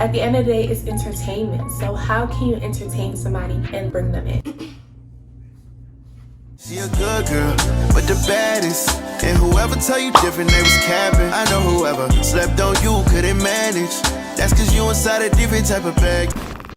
at the end of the day, it's entertainment. So how can you entertain somebody and bring them in? She a good girl, but the baddest. And whoever tell you different, they was capping. I know whoever slept on you couldn't manage. That's cause you inside a different type of bag.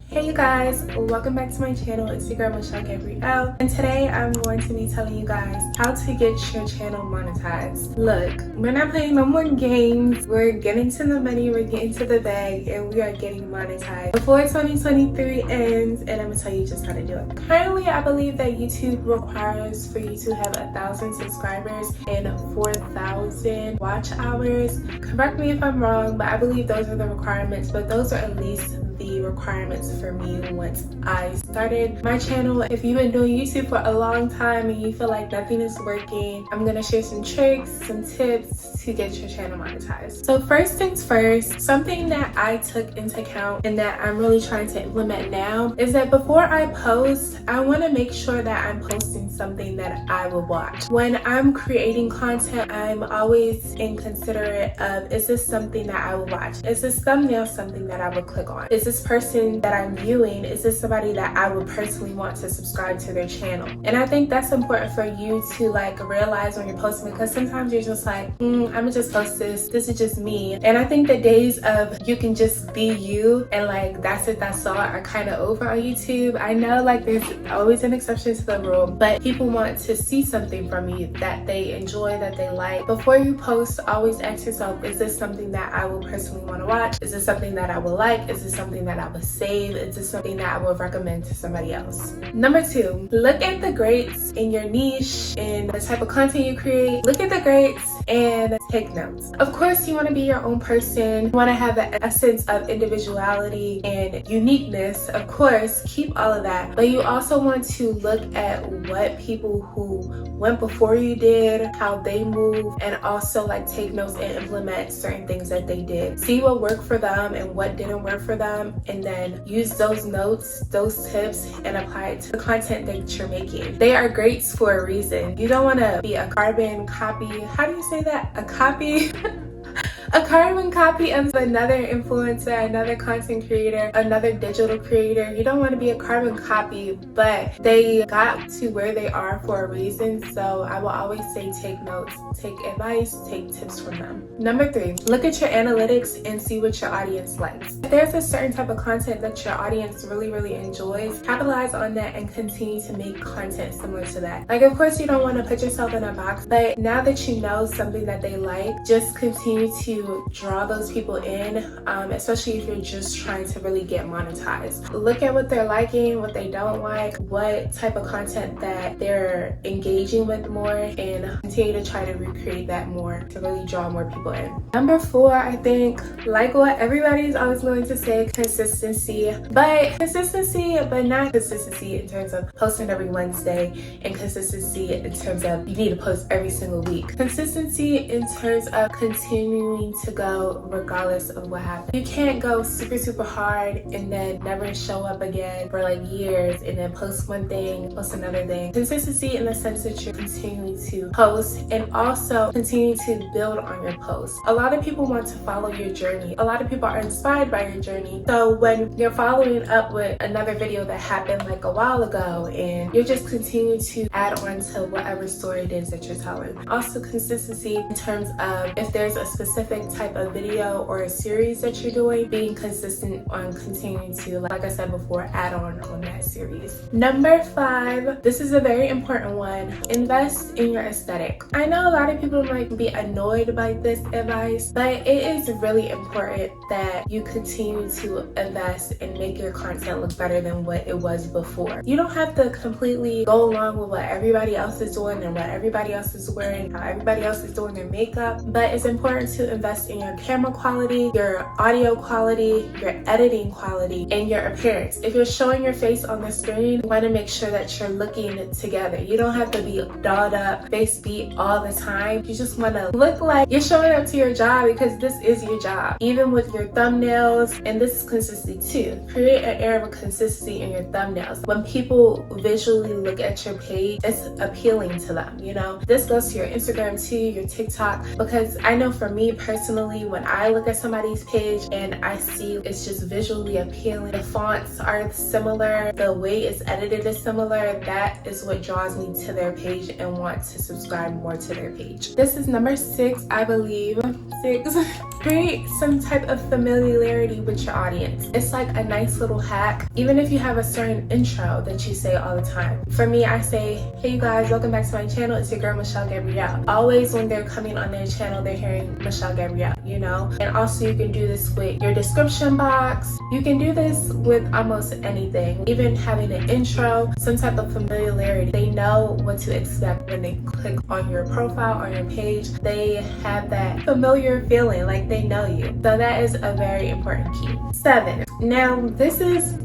Hey you guys, welcome back to my channel. It's your girl Gabrielle, and today I'm going to be telling you guys how to get your channel monetized. Look, we're not playing no more games. We're getting to the money, we're getting to the bag, and we are getting monetized before 2023 ends. And I'm gonna tell you just how to do it. Currently, I believe that YouTube requires for you to have 1,000 subscribers and 4,000 watch hours. Correct me if I'm wrong, but I believe those are the requirements, but those are at least the requirements for me once I started my channel. If you've been doing YouTube for a long time and you feel like nothing is working, I'm gonna share some tricks, some tips to get your channel monetized. So first things first, something that I took into account and that I'm really trying to implement now is that before I post, I want to make sure that I'm posting something that I will watch. When I'm creating content, I'm always inconsiderate of, is this something that I will watch? Is this thumbnail something that I would click on? Is this person that I'm viewing, is this somebody that I would personally want to subscribe to their channel? And I think that's important for you to like realize when you're posting, because sometimes you're just like, I'm gonna just post this is just me. And I think the days of you can just be you and like that's it, that's all, are kind of over on YouTube. I know like there's always an exception to the rule, but people want to see something from you that they enjoy, that they like. Before you post, always ask yourself, is this something that I will personally want to watch? Is this something that I will like? Is this something that I would save? Is this something that I would recommend to somebody else? Number two, look at the greats in your niche and the type of content you create. Look at the greats and take notes. Of course, you want to be your own person. You want to have the essence of individuality and uniqueness. Of course, keep all of that. But you also want to look at what people who went before you did, how they move, and also like take notes and implement certain things that they did. See what worked for them and what didn't work for them, and then use those notes, those tips, and apply it to the content that you're making. They are greats for a reason. You don't want to be a carbon copy. How do you say that? A copy? A carbon copy of another influencer, another content creator, another digital creator. You don't want to be a carbon copy, but they got to where they are for a reason. So I will always say take notes, take advice, take tips from them. Number three, look at your analytics and see what your audience likes. If there's a certain type of content that your audience really enjoys, capitalize on that and continue to make content similar to that. Like, of course, you don't want to put yourself in a box, but now that you know something that they like, just continue to draw those people in, especially if you're just trying to really get monetized. Look at what they're liking, what they don't like, what type of content that they're engaging with more, and continue to try to recreate that more to really draw more people in. Number four, I think, like what everybody's always going to say, consistency. But not consistency in terms of posting every Wednesday, and consistency in terms of you need to post every single week. Consistency in terms of continuing to go regardless of what happens. You can't go super hard and then never show up again for like years and then post one thing, post another thing. Consistency in the sense that you're continuing to post and also continue to build on your posts. A lot of people want to follow your journey. A lot of people are inspired by your journey. So when you're following up with another video that happened like a while ago and you're just continuing to add on to whatever story it is that you're telling. Also consistency in terms of if there's a specific type of video or a series that you're doing, being consistent on continuing to, like I said before, add on that series. Number five, this is a very important one. Invest in your aesthetic. I know a lot of people might be annoyed by this advice, but it is really important that you continue to invest and make your content look better than what it was before. You don't have to completely go along with what everybody else is doing and what everybody else is wearing, how everybody else is doing their makeup, but it's important to invest in your camera quality, your audio quality, your editing quality, and your appearance. If you're showing your face on the screen, you want to make sure that you're looking together. You don't have to be dolled up, face beat all the time. You just want to look like you're showing up to your job, because this is your job. Even with your thumbnails, and this is consistency too. Create an air of consistency in your thumbnails. When people visually look at your page, it's appealing to them, you know? This goes to your Instagram too, your TikTok, because I know for me personally, personally, when I look at somebody's page and I see it's just visually appealing, the fonts are similar, the way it's edited is similar, that is what draws me to their page and want to subscribe more to their page. This is number 6, I believe. 6. Create some type of familiarity with your audience. It's like a nice little hack. Even if you have a certain intro that you say all the time. For me, I say, hey you guys, welcome back to my channel. It's your girl, Michelle Gabrielle. Always when they're coming on their channel, they're hearing Michelle Gabrielle, you know? And also you can do this with your description box. You can do this with almost anything. Even having an intro, some type of familiarity. They know what to expect when they click on your profile, on your page. They have that familiar feeling, like they know you. So that is a very important key. 7. Now this is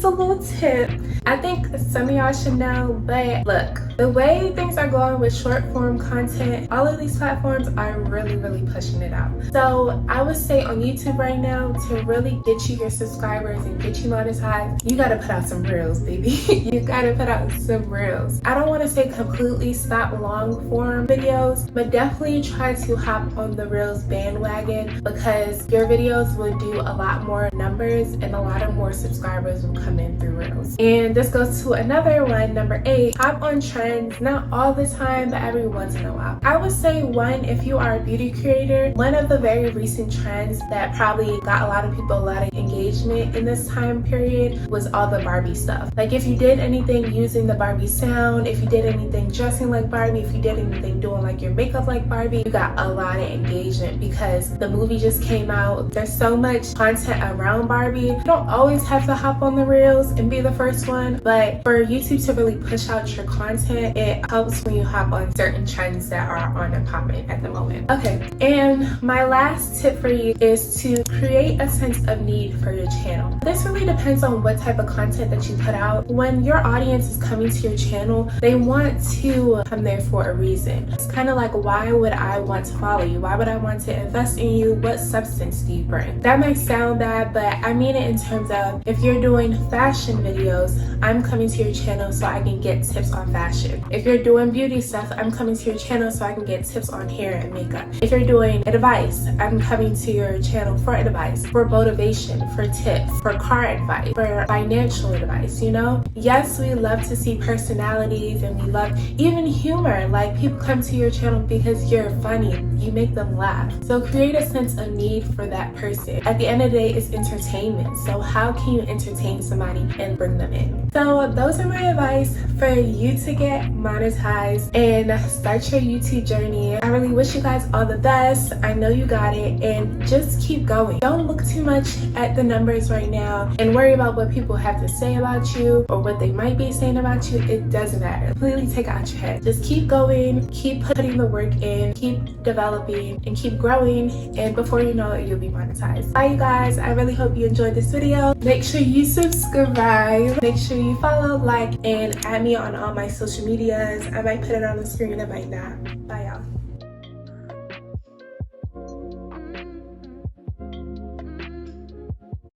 a little tip. I think some of y'all should know, but look, the way things are going with short form content, all of these platforms are really pushing it out. So I would say on YouTube right now, to really get you your subscribers and get you monetized, you gotta put out some reels, baby. You gotta put out some reels. I don't want to say completely stop long form videos, but definitely try to hop on the reels bandwagon, because your videos will do a lot more numbers and a lot of more subscribers will come in through reels. And this goes to another one, number 8, hop on trends, not all the time, but every once in a while. I would say, one, if you are a beauty creator, one of the very recent trends that probably got a lot of people a lot of engagement in this time period was all the Barbie stuff. Like if you did anything using the Barbie sound, if you did anything dressing like Barbie, if you did anything doing like your makeup like Barbie, you got a lot of engagement because the movie just came out. There's so much content around Barbie. You don't always have to hop on the reels and be the first one, but for YouTube to really push out your content, it helps when you hop on certain trends that are on and popping at the moment. Okay, and my last tip for you is to create a sense of need for your channel. This really depends on what type of content that you put out. When your audience is coming to your channel, they want to come there for a reason. It's kind of like, why would I want to follow you? Why would I want to invest in you? What substance do you bring? That might sound bad, but I mean it in terms of, if you're doing fashion videos, I'm coming to your channel so I can get tips on fashion. If you're doing beauty stuff, I'm coming to your channel so I can get tips on hair and makeup. If you're doing advice, I'm coming to your channel for advice, for motivation, for tips, for car advice, for financial advice, you know? Yes, we love to see personalities and we love even humor. Like, people come to your channel because you're funny, you make them laugh. So create a sense of need for that person. At the end of the day, it's entertainment. So how can you entertain somebody and bring them in? So those are my advice for you to get monetized and start your YouTube journey. I really wish you guys all the best. I know you got it, and just keep going. Don't look too much at the numbers right now and worry about what people have to say about you or what they might be saying about you. It doesn't matter. Completely take it out your head. Just keep going, keep putting the work in, keep developing, and keep growing, and before you know it, you'll be monetized. Bye you guys. I really hope you enjoyed this video. Make sure you subscribe. Make sure you follow, like, and add me on all my social medias. I might put it on the screen, I might not. Bye y'all.